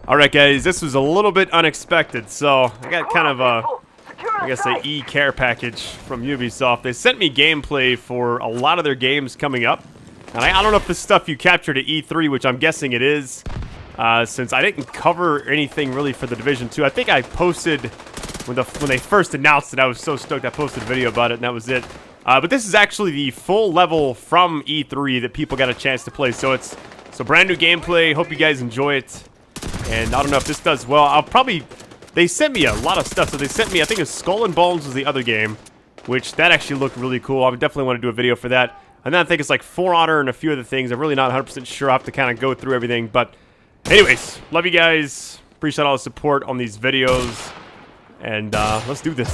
Alright guys, this was a little bit unexpected, so I got kind of a, I guess, a e-care package from Ubisoft. They sent me gameplay for a lot of their games coming up. And I don't know if this stuff you captured at E3, which I'm guessing it is, since I didn't cover anything really for The Division 2. I think I posted, when they first announced it, I was so stoked I posted a video about it, and that was it. But this is actually the full level from E3 that people got a chance to play. So it's brand new gameplay. Hope you guys enjoy it. And I don't know if this does well. They sent me a lot of stuff. So they sent me, I think it was Skull and Bones was the other game, which that actually looked really cool. I would definitely want to do a video for that. And then I think it's like For Honor and a few other things. I'm really not 100% sure. I have to kind of go through everything. But anyways, love you guys. Appreciate all the support on these videos. And let's do this.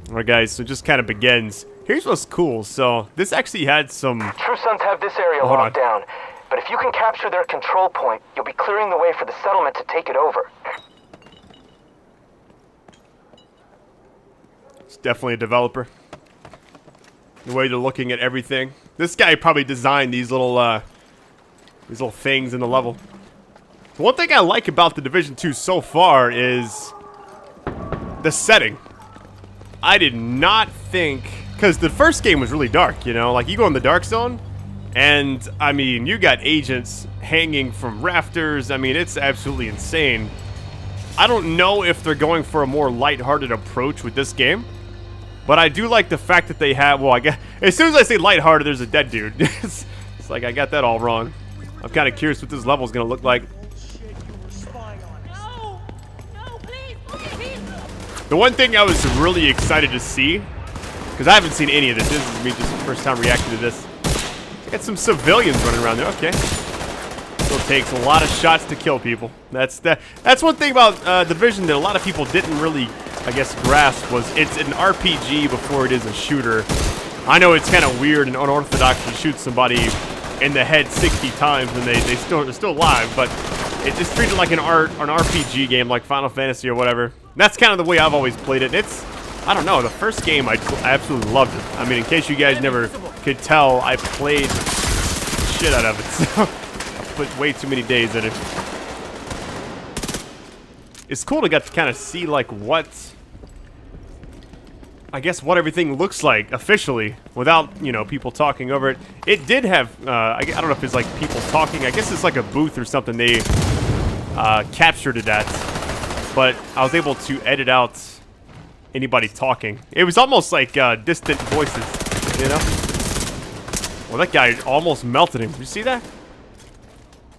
Alright guys, so it just kind of begins. Here's what's cool. So this actually had some... True Sons have this area locked down. But if you can capture their control point, you'll be clearing the way for the settlement to take it over. It's definitely a developer. The way they're looking at everything. This guy probably designed these little things in the level. One thing I like about the Division 2 so far is the setting. I did not think, because the first game was really dark, you know, like you go in the dark zone. And, I mean, you got agents hanging from rafters. I mean, it's absolutely insane. I don't know if they're going for a more lighthearted approach with this game. But I do like the fact that they have, well, I guess, as soon as I say lighthearted, there's a dead dude. It's like, I got that all wrong. I'm kind of curious what this level is going to look like. The one thing I was really excited to see, because I haven't seen any of this. This is me just the first time reacting to this. Got some civilians running around there. Okay. Still takes a lot of shots to kill people. That's one thing about Division that a lot of people didn't really, I guess, grasp, was it's an RPG before it is a shooter. I know it's kind of weird and unorthodox to shoot somebody in the head 60 times and they're still alive, but it's just treated like an RPG game like Final Fantasy or whatever. And that's kind of the way I've always played it. It's, I don't know, the first game I absolutely loved it. I mean, in case you guys never could tell, I played shit out of it. So I put way too many days in it. It's cool to get to kind of see like what, I guess, what everything looks like officially without, you know, people talking over it. It did have, I don't know if it's like people talking. I guess it's like a booth or something they captured it at. But I was able to edit out anybody talking. It was almost like distant voices, you know? Well, that guy almost melted him. Did you see that?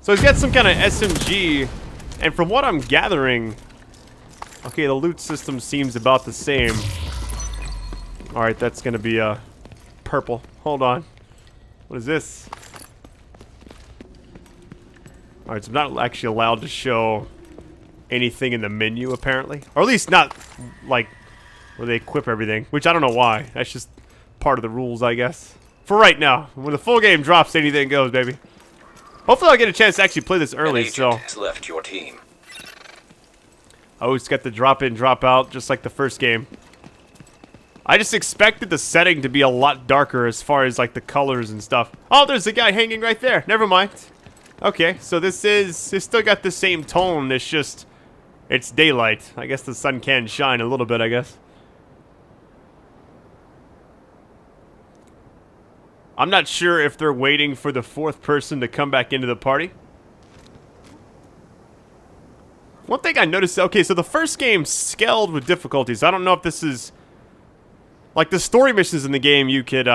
So he's got some kind of SMG, and from what I'm gathering, okay, the loot system seems about the same. Alright, that's gonna be purple. Hold on. What is this? Alright, so I'm not actually allowed to show anything in the menu, apparently. Or at least not, like, where they equip everything, which I don't know why. That's just part of the rules, I guess. For right now. When the full game drops, anything goes, baby. Hopefully I'll get a chance to actually play this early, so... has left your team. Oh, it's got the drop in, drop out, just like the first game. I just expected the setting to be a lot darker as far as, like, the colors and stuff. Oh, there's a guy hanging right there. Never mind. Okay, so it's still got the same tone. It's just, it's daylight. I guess the sun can shine a little bit, I guess. I'm not sure if they're waiting for the fourth person to come back into the party. One thing I noticed, okay, so the first game scaled with difficulties. I don't know if this is, like, the story missions in the game, you could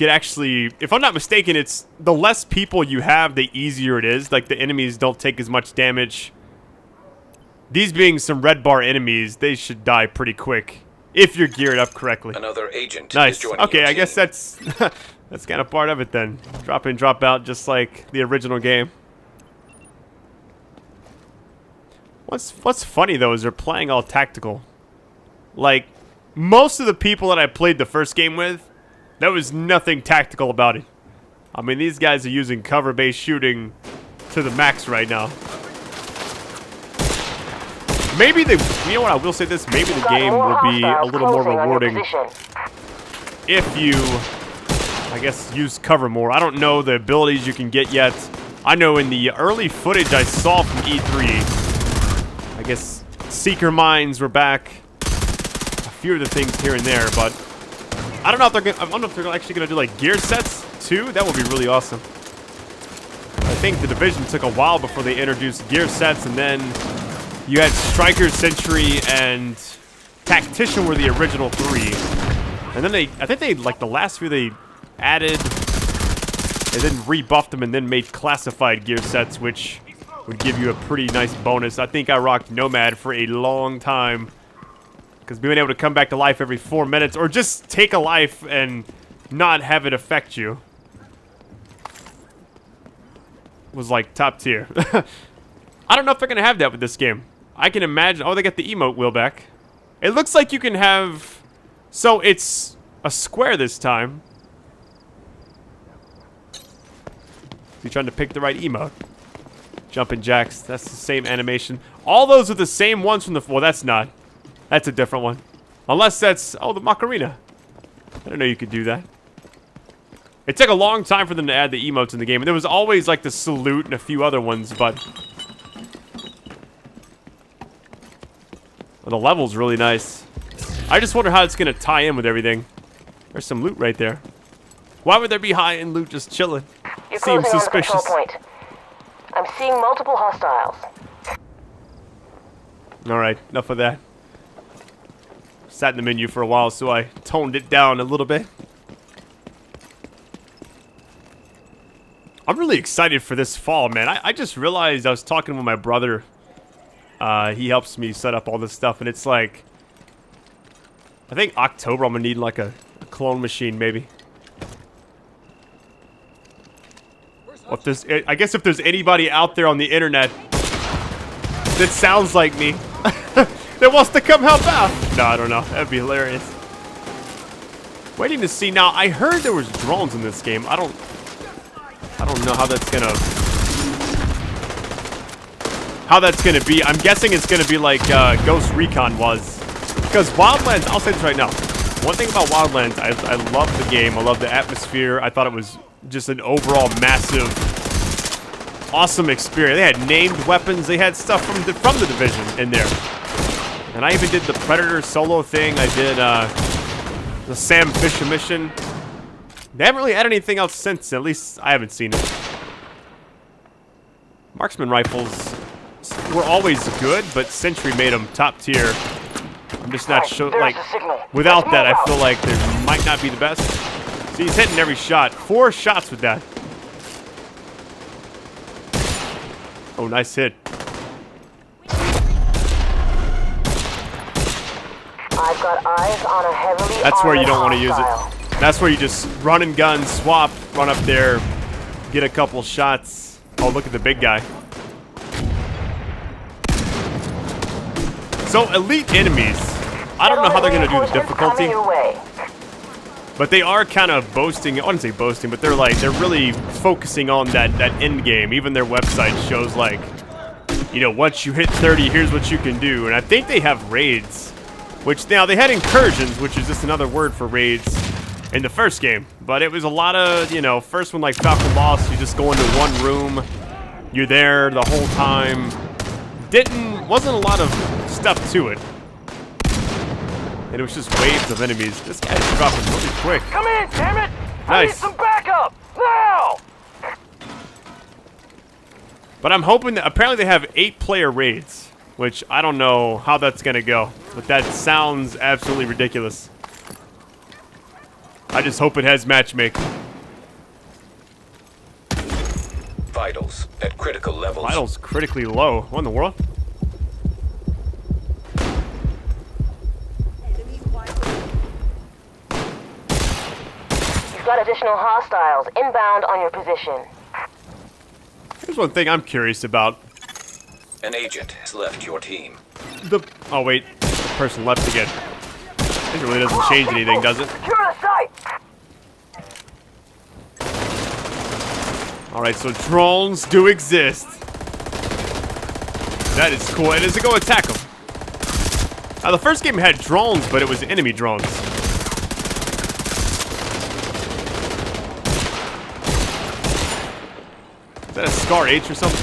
actually, if I'm not mistaken, it's the less people you have, the easier it is. Like, the enemies don't take as much damage. These being some red bar enemies, they should die pretty quick. If you're geared up correctly. Another agent nice. Is joining okay, your I team. guess that's that's kind of part of it then. Drop in, drop out, just like the original game. What's funny though is they're playing all tactical. Like, most of the people that I played the first game with, there was nothing tactical about it. I mean, these guys are using cover-based shooting to the max right now. Maybe you know what, I will say this, maybe the game will be a little more rewarding if you, I guess, use cover more. I don't know the abilities you can get yet. I know in the early footage I saw from E3, I guess Seeker Mines were back. A few of the things here and there, but I don't know if they're gonna, I don't know if they're actually gonna do like gear sets too. That would be really awesome. I think the Division took a while before they introduced gear sets, and then you had Striker, Sentry, and Tactician were the original 3. And then I think they, like the last few, they added and then rebuffed them and then made classified gear sets, which would give you a pretty nice bonus. I think I rocked Nomad for a long time, because being able to come back to life every 4 minutes, or just take a life and not have it affect you, was like top tier. I don't know if they're gonna have that with this game. I can imagine. Oh, they got the emote wheel back. It looks like you can have. So it's a square this time. You trying to pick the right emote? Jumping jacks. That's the same animation. All those are the same ones from the. Well, that's not. That's a different one. Unless that's. Oh, the Macarena. I didn't know you could do that. It took a long time for them to add the emotes in the game. And there was always like the salute and a few other ones, but well, the level's really nice. I just wonder how it's gonna tie in with everything. There's some loot right there. Why would there be high-end loot just chilling? Seems suspicious. On the control point. I'm seeing multiple hostiles. Alright, enough of that. Sat in the menu for a while, so I toned it down a little bit. I'm really excited for this fall, man. I just realized I was talking with my brother. He helps me set up all this stuff, and it's like, I think October I'm gonna need like a clone machine, maybe. Well, if there's, I guess if there's anybody out there on the internet that sounds like me that wants to come help out. No, I don't know. That'd be hilarious. Waiting to see. Now, I heard there was drones in this game. I don't know how that's gonna be. I'm guessing it's gonna be like Ghost Recon was, because Wildlands. I'll say this right now. One thing about Wildlands, I love the game. I love the atmosphere. I thought it was just an overall massive, awesome experience. They had named weapons. They had stuff from the Division in there. And I even did the Predator solo thing. I did the Sam Fisher mission. They haven't really had anything else since. At least I haven't seen it. Marksman rifles were always good, but Sentry made them top tier. I'm just not sure. Like, without that, I feel like they might not be the best. See, he's hitting every shot. 4 shots with that. Oh, nice hit. I've got eyes on a heavily. That's where you don't want to use it. That's where you just run and gun, swap, run up there, get a couple shots. Oh, look at the big guy. So, elite enemies. I don't know how they're going to do the difficulty. But they are kind of boasting. I wouldn't say boasting, but they're really focusing on that end game. Even their website shows, like, you know, once you hit 30, here's what you can do. And I think they have raids, which now they had incursions, which is just another word for raids in the first game. But it was a lot of, you know, first one like Falcon Lost, you just go into one room, you're there the whole time. Wasn't a lot of stuff to it. And it was just waves of enemies. This guy's dropping really quick. Come in, damn it! Nice. I need some backup now. But I'm hoping that apparently they have 8-player raids, which I don't know how that's gonna go. But that sounds absolutely ridiculous. I just hope it has matchmaking. Vitals at critical levels. Vitals critically low. What in the world? You've got additional hostiles inbound on your position. Here's one thing I'm curious about. An agent has left your team. Oh wait, the person left again. It really doesn't change anything, does it? Secure the site. Alright, so drones do exist. That is cool. And does it go attack them? Now, the first game had drones, but it was enemy drones. Is that a Scar H or something?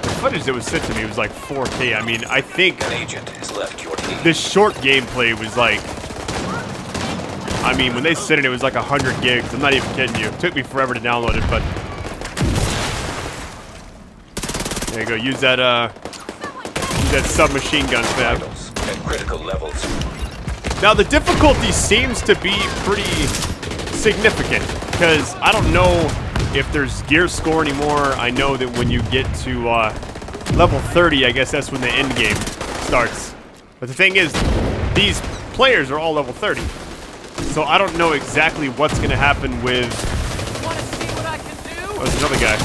The footage that was sent to me was like 4K. I mean, I think An agent has left your team. this short gameplay was like, I mean, when they sent it was like 100 gigs. I'm not even kidding you. It took me forever to download it, but there you go. Use that submachine gun, fab. Vitals at critical levels. Now the difficulty seems to be pretty significant because I don't know if there's gear score anymore. I know that when you get to level 30, I guess that's when the end game starts. But the thing is, these players are all level 30. So I don't know exactly what's going to happen with... Want to see what I can do? Oh, there's another guy.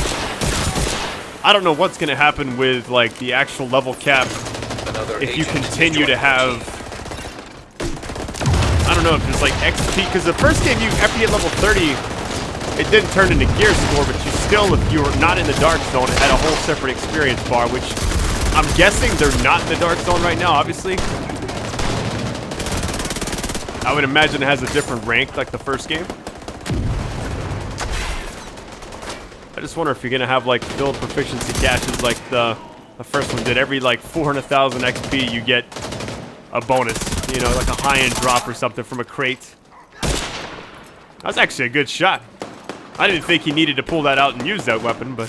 I don't know what's going to happen with, like, the actual level cap Another if you agent continue to has joined your have... team. I don't know if there's, like, XP, because the first game, after you hit level 30, it didn't turn into gear score, but you still, if you were not in the dark zone, it had a whole separate experience bar, which I'm guessing they're not in the dark zone right now, obviously. I would imagine it has a different rank like the first game. I just wonder if you're gonna have like build proficiency caches like the first one did. Every like 400,000 XP you get a bonus, you know, like a high-end drop or something from a crate. That's actually a good shot. I didn't think he needed to pull that out and use that weapon, but...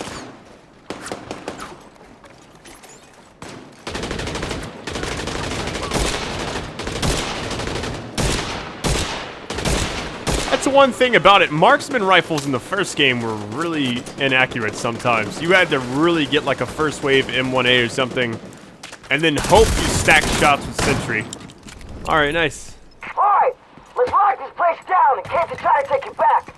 That's the one thing about it. Marksman rifles in the first game were really inaccurate sometimes. You had to really get like a first wave M1A or something, and then hope you stack shots with Sentry. Alright, nice. Alright, let's lock this place down in case they try to take it back.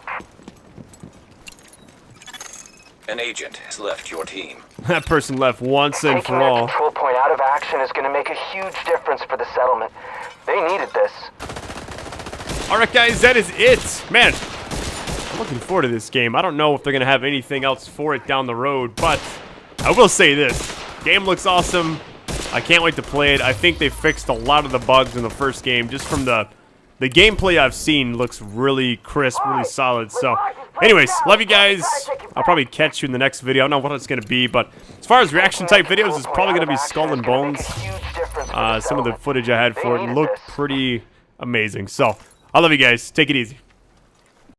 An agent has left your team. That person left once and for Taking their all. control point out of action is going to make a huge difference for the settlement. They needed this. Alright guys, that is it. Man, I'm looking forward to this game. I don't know if they're going to have anything else for it down the road, but I will say this. Game looks awesome. I can't wait to play it. I think they fixed a lot of the bugs in the first game. Just from the gameplay I've seen looks really crisp, really solid. So, anyways, love you guys. I'll probably catch you in the next video. I don't know what it's going to be, but as far as reaction type videos, it's probably going to be Skull and Bones. Some of the footage I had for it looked pretty amazing. So, I love you guys. Take it easy.